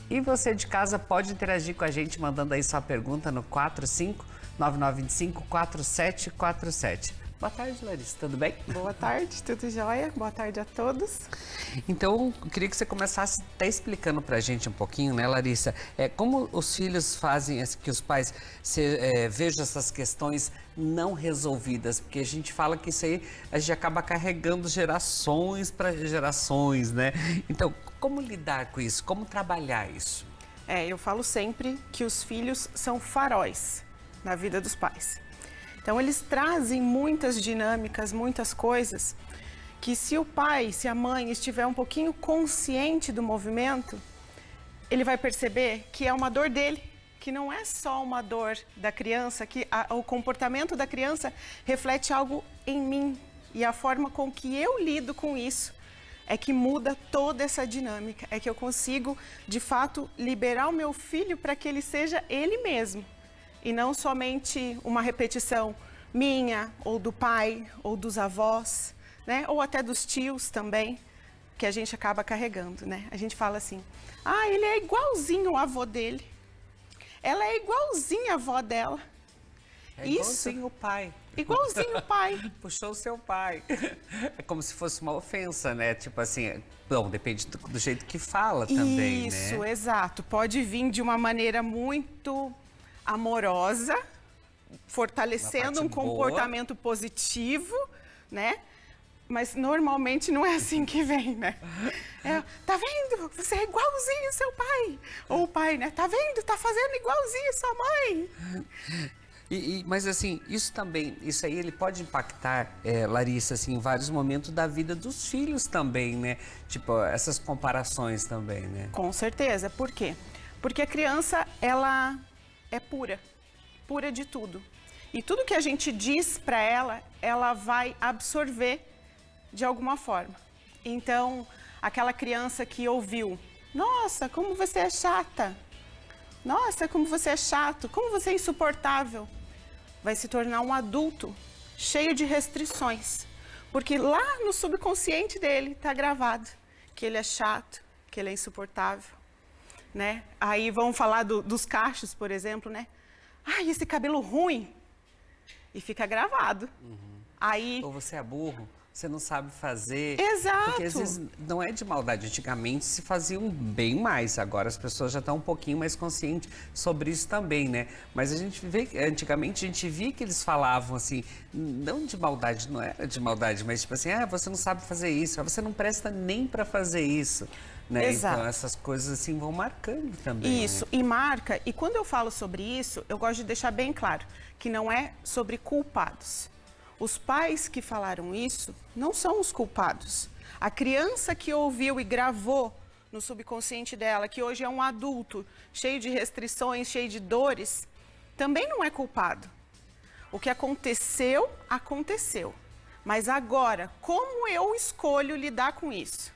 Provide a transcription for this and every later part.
E você de casa pode interagir com a gente mandando aí sua pergunta no 45-9925-4747. Boa tarde, Larissa, tudo bem? Boa tarde, tudo jóia? Boa tarde a todos. Então, eu queria que você começasse até explicando pra gente um pouquinho, né, Larissa, como os filhos fazem que os pais vejam essas questões não resolvidas, porque a gente fala que isso aí a gente acaba carregando gerações para gerações, né? Então, como lidar com isso? Como trabalhar isso? Eu falo sempre que os filhos são faróis na vida dos pais. Então, eles trazem muitas dinâmicas, muitas coisas, que se o pai, se a mãe estiver um pouquinho consciente do movimento, ele vai perceber que é uma dor dele, que não é só uma dor da criança, que o comportamento da criança reflete algo em mim. E a forma com que eu lido com isso é que muda toda essa dinâmica, é que eu consigo, de fato, liberar o meu filho para que ele seja ele mesmo. E não somente uma repetição minha, ou do pai, ou dos avós, né? Ou até dos tios também, que a gente acaba carregando, né? A gente fala assim, ele é igualzinho o avô dele, ela é igualzinha a avó dela. É igualzinho o pai. Igualzinho o pai. Puxou o seu pai. É como se fosse uma ofensa, né? Tipo assim, bom, depende do jeito que fala também, né? Isso, exato. Pode vir de uma maneira muito amorosa, fortalecendo um comportamento positivo, né? Mas normalmente não é assim que vem, né? Tá vendo? Você é igualzinho seu pai. Ou o pai, né? Tá vendo? Tá fazendo igualzinho sua mãe. Mas assim, isso aí ele pode impactar, Larissa, assim, em vários momentos da vida dos filhos também, né? Tipo, essas comparações também, né? Com certeza. Por quê? Porque a criança, ela é pura de tudo. E tudo que a gente diz para ela, ela vai absorver de alguma forma. Então, aquela criança que ouviu, nossa, como você é chata, nossa, como você é chato, como você é insuportável, vai se tornar um adulto cheio de restrições. Porque lá no subconsciente dele está gravado que ele é chato, que ele é insuportável, né? Aí vamos falar dos cachos, por exemplo, né? Esse cabelo ruim. E fica gravado. Aí... Ou você é burro, você não sabe fazer. Exato. Porque às vezes não é de maldade. Antigamente se faziam bem mais. Agora as pessoas já estão um pouquinho mais conscientes sobre isso também, né? Mas a gente vê, antigamente a gente via que eles falavam assim, não de maldade, não era de maldade, mas tipo assim, você não sabe fazer isso, você não presta nem para fazer isso. Né? Exato. Então essas coisas assim vão marcando também. Isso, né? E marca. E quando eu falo sobre isso, eu gosto de deixar bem claro que não é sobre culpados. Os pais que falaram isso não são os culpados. A criança que ouviu e gravou no subconsciente dela, que hoje é um adulto cheio de restrições, cheio de dores, também não é culpado. O que aconteceu, aconteceu. Mas agora, como eu escolho lidar com isso?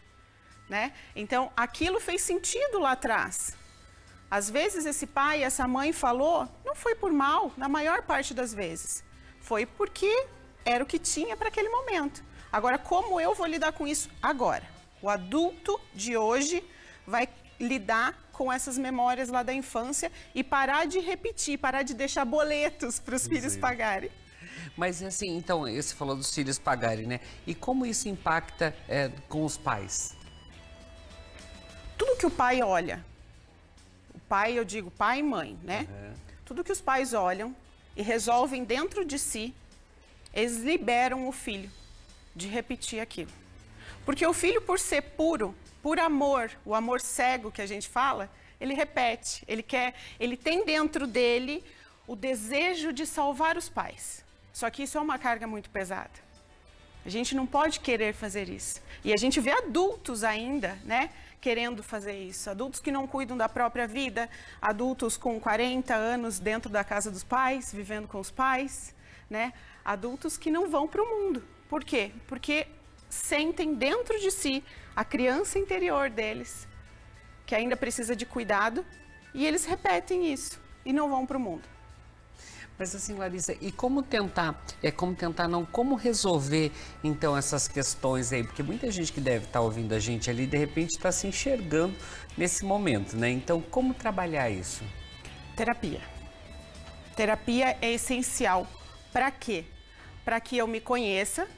Né? Então, aquilo fez sentido lá atrás. Às vezes, esse pai, essa mãe falou, não foi por mal, na maior parte das vezes. Foi porque era o que tinha para aquele momento. Agora, como eu vou lidar com isso agora? O adulto de hoje vai lidar com essas memórias lá da infância e parar de repetir, parar de deixar boletos para os filhos pagarem. Mas assim, então, você falou dos filhos pagarem, né? E como isso impacta com os pais? Tudo que o pai olha, o pai, eu digo pai e mãe, né? Tudo que os pais olham e resolvem dentro de si, eles liberam o filho de repetir aquilo. Porque o filho, por ser puro, por amor, o amor cego que a gente fala, ele repete, ele tem dentro dele o desejo de salvar os pais. Só que isso é uma carga muito pesada. A gente não pode querer fazer isso. E a gente vê adultos ainda, né, querendo fazer isso. Adultos que não cuidam da própria vida, adultos com 40 anos dentro da casa dos pais, vivendo com os pais, né? Adultos que não vão para o mundo. Por quê? Porque sentem dentro de si a criança interior deles, que ainda precisa de cuidado, e eles repetem isso e não vão para o mundo. Mas assim, Larissa, e como tentar, como resolver então essas questões aí? Porque muita gente que deve estar ouvindo a gente ali, de repente está se enxergando nesse momento, né? Então, como trabalhar isso? Terapia. Terapia é essencial. Para quê? Para que eu me conheça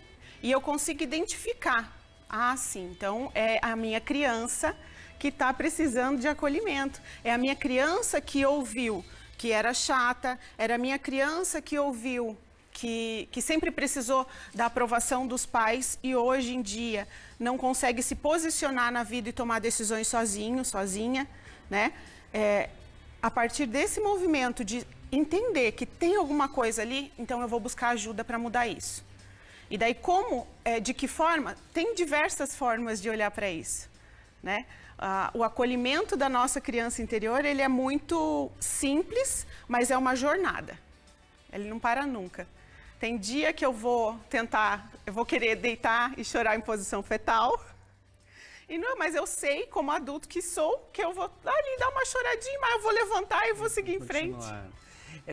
e eu consiga identificar. Ah, sim, então é a minha criança que está precisando de acolhimento. É a minha criança que ouviu que era chata, era a minha criança que ouviu que sempre precisou da aprovação dos pais e hoje em dia não consegue se posicionar na vida e tomar decisões sozinho, sozinha, né? A partir desse movimento de entender que tem alguma coisa ali, então eu vou buscar ajuda para mudar isso. E daí de que forma? Tem diversas formas de olhar para isso, né? O acolhimento da nossa criança interior, ele é muito simples, mas é uma jornada. Ele não para nunca. Tem dia que eu vou querer deitar e chorar em posição fetal. E não, mas eu sei, como adulto que sou, que eu vou ali dar uma choradinha, mas eu vou levantar e vou seguir em frente.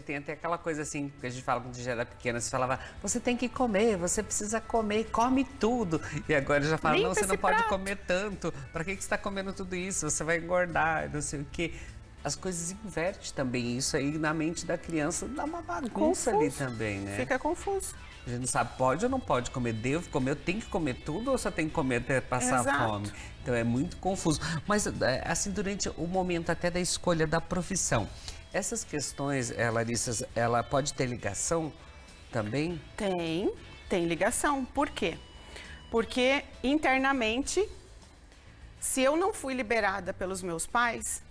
Tem até aquela coisa assim, que a gente fala quando a gente era pequena, você falava, você tem que comer, você precisa comer, come tudo. E agora já fala, não, você não pode comer tanto, para que você está comendo tudo isso? Você vai engordar, não sei o quê. As coisas invertem também, isso aí na mente da criança dá uma bagunça ali também, né? Fica confuso. A gente não sabe, pode ou não pode comer, devo comer, eu tenho que comer tudo ou só tenho que comer até passar fome? Então é muito confuso. Mas assim, durante o momento até da escolha da profissão, essas questões, Larissa, ela pode ter ligação também? Tem ligação. Por quê? Porque internamente, se eu não fui liberada pelos meus pais,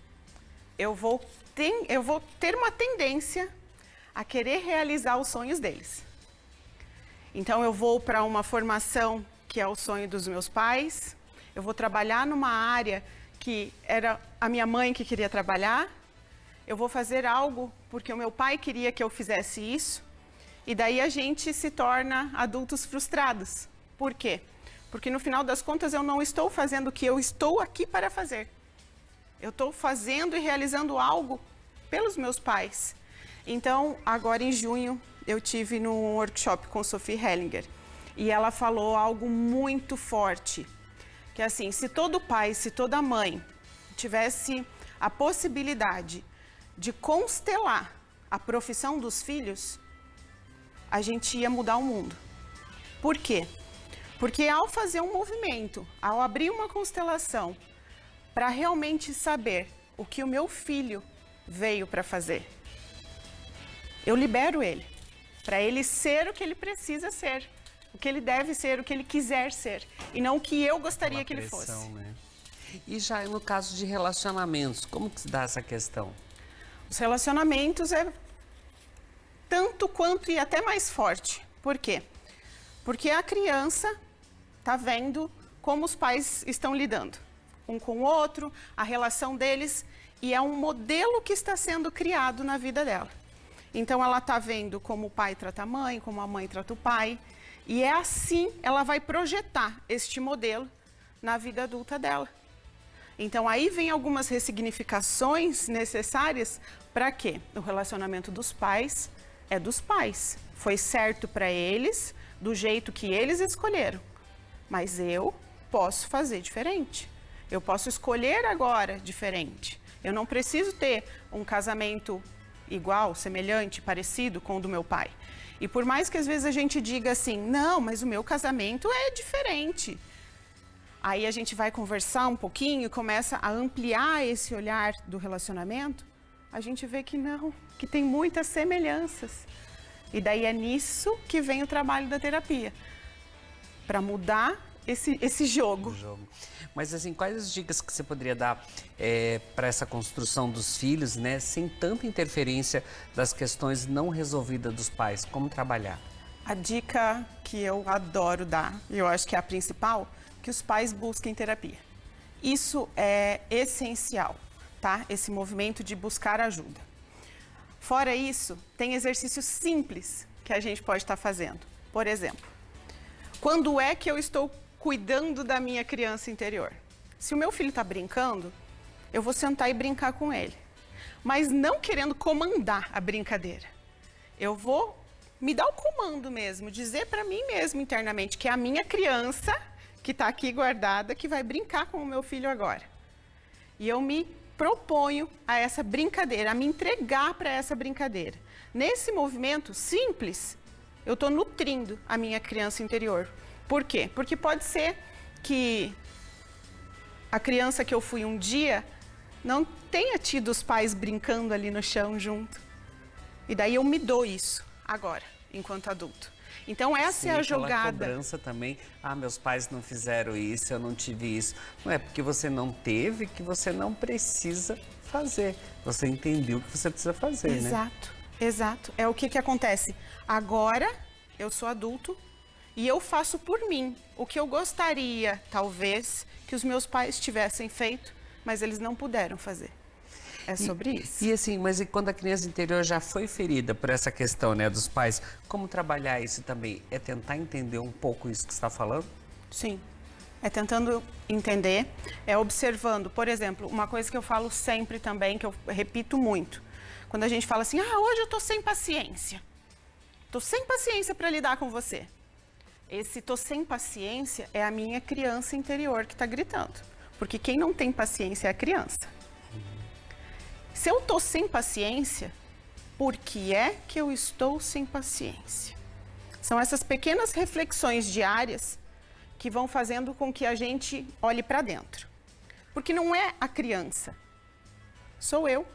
eu vou ter uma tendência a querer realizar os sonhos deles. Então eu vou para uma formação que é o sonho dos meus pais, eu vou trabalhar numa área que era a minha mãe que queria trabalhar, eu vou fazer algo porque o meu pai queria que eu fizesse isso, e daí a gente se torna adultos frustrados. Por quê? Porque no final das contas eu não estou fazendo o que eu estou aqui para fazer. Eu estou fazendo e realizando algo pelos meus pais. Então, agora em junho, eu tive num workshop com Sophie Hellinger, e ela falou algo muito forte, que assim, se todo pai, se toda mãe tivesse a possibilidade de constelar a profissão dos filhos, a gente ia mudar o mundo. Por quê? Porque ao fazer um movimento, ao abrir uma constelação, para realmente saber o que o meu filho veio para fazer, eu libero ele, para ele ser o que ele precisa ser, o que ele deve ser, o que ele quiser ser, e não o que eu gostaria que ele fosse. Né? E já no caso de relacionamentos, como que se dá essa questão? Os relacionamentos é tanto quanto e até mais forte. Por quê? Porque a criança está vendo como os pais estão lidando um com o outro, a relação deles, e é um modelo que está sendo criado na vida dela. Então ela está vendo como o pai trata a mãe, como a mãe trata o pai, e é assim ela vai projetar este modelo na vida adulta dela. Então aí vem algumas ressignificações necessárias para quê? O relacionamento dos pais é dos pais. Foi certo para eles, do jeito que eles escolheram. Mas eu posso fazer diferente. Eu posso escolher agora diferente. Eu não preciso ter um casamento igual, semelhante, parecido com o do meu pai. E por mais que às vezes a gente diga assim, não, mas o meu casamento é diferente. Aí a gente vai conversar um pouquinho e começa a ampliar esse olhar do relacionamento, a gente vê que não, que tem muitas semelhanças. E daí é nisso que vem o trabalho da terapia, para mudar esse jogo. Mas assim, quais as dicas que você poderia dar para essa construção dos filhos, né, sem tanta interferência das questões não resolvidas dos pais? Como trabalhar? A dica que eu adoro dar, e eu acho que é a principal, que os pais busquem terapia. Isso é essencial, tá? Esse movimento de buscar ajuda. Fora isso, tem exercícios simples que a gente pode estar fazendo. Por exemplo, quando é que eu estou cuidando da minha criança interior? Se o meu filho está brincando, eu vou sentar e brincar com ele. Mas não querendo comandar a brincadeira. eu vou me dar o comando mesmo, dizer para mim mesmo internamente que é a minha criança que está aqui guardada, que vai brincar com o meu filho agora. E eu me proponho a essa brincadeira, a me entregar para essa brincadeira. Nesse movimento simples, eu estou nutrindo a minha criança interior. Por quê? Porque pode ser que a criança que eu fui um dia não tenha tido os pais brincando ali no chão junto. E daí eu me dou isso agora, enquanto adulto. Então essa é a jogada. Cobrança também, meus pais não fizeram isso, eu não tive isso. Não é porque você não teve que você não precisa fazer. Você entendeu o que você precisa fazer, né? Exato, exato. É o que acontece. Agora eu sou adulto e eu faço por mim o que eu gostaria, talvez, que os meus pais tivessem feito, mas eles não puderam fazer. É sobre isso. E assim, mas e quando a criança interior já foi ferida por essa questão, né, dos pais, como trabalhar isso também? É tentar entender um pouco isso que você está falando? Sim, é tentando entender, é observando. Por exemplo, uma coisa que eu falo sempre também, que eu repito muito, quando a gente fala assim, hoje eu tô sem paciência. Tô sem paciência para lidar com você. Esse tô sem paciência é a minha criança interior que está gritando. Porque quem não tem paciência é a criança. Se eu estou sem paciência, por que é que eu estou sem paciência? São essas pequenas reflexões diárias que vão fazendo com que a gente olhe para dentro. Porque não é a criança, sou eu.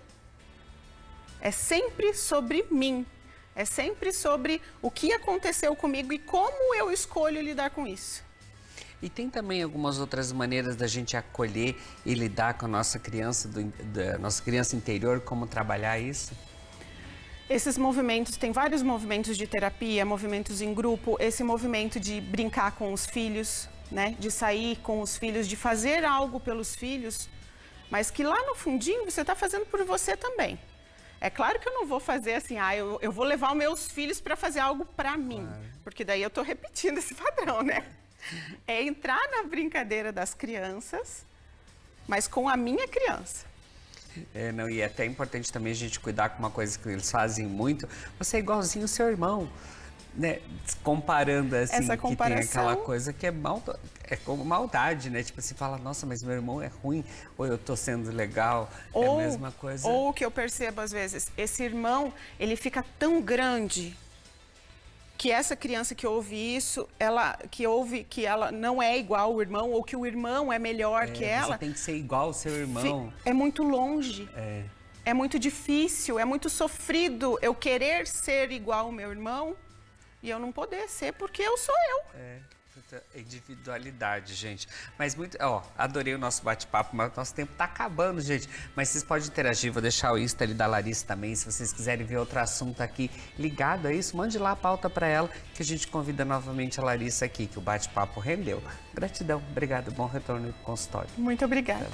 É sempre sobre mim. É sempre sobre o que aconteceu comigo e como eu escolho lidar com isso. E tem também algumas outras maneiras da gente acolher e lidar com a nossa criança, da nossa criança interior, como trabalhar isso? Esses movimentos, tem vários movimentos de terapia, movimentos em grupo, esse movimento de brincar com os filhos, né? De sair com os filhos, de fazer algo pelos filhos, mas que lá no fundinho você está fazendo por você também. É claro que eu não vou fazer assim, eu vou levar os meus filhos para fazer algo para mim, porque daí eu estou repetindo esse padrão, né? É entrar na brincadeira das crianças, mas com a minha criança. E é até importante também a gente cuidar com uma coisa que eles fazem muito. Você é igualzinho o seu irmão, né? Comparando assim, essa comparação... que tem aquela coisa que é como maldade, né? Tipo assim, fala, nossa, mas meu irmão é ruim, ou eu tô sendo legal, é a mesma coisa. Ou o que eu percebo às vezes, esse irmão, ele fica tão grande que essa criança que ouve isso, que ouve que ela não é igual ao irmão, ou que o irmão é melhor que ela. Você tem que ser igual ao seu irmão. É muito longe. É muito difícil, é muito sofrido eu querer ser igual ao meu irmão e eu não poder ser porque eu sou eu. Individualidade, gente. Mas adorei o nosso bate-papo, mas o nosso tempo tá acabando, gente. Mas vocês podem interagir, vou deixar o Insta ali da Larissa também. Se vocês quiserem ver outro assunto aqui ligado a isso, mande lá a pauta para ela, que a gente convida novamente a Larissa aqui, que o bate-papo rendeu. Gratidão, obrigado, bom retorno ao consultório. Muito obrigada.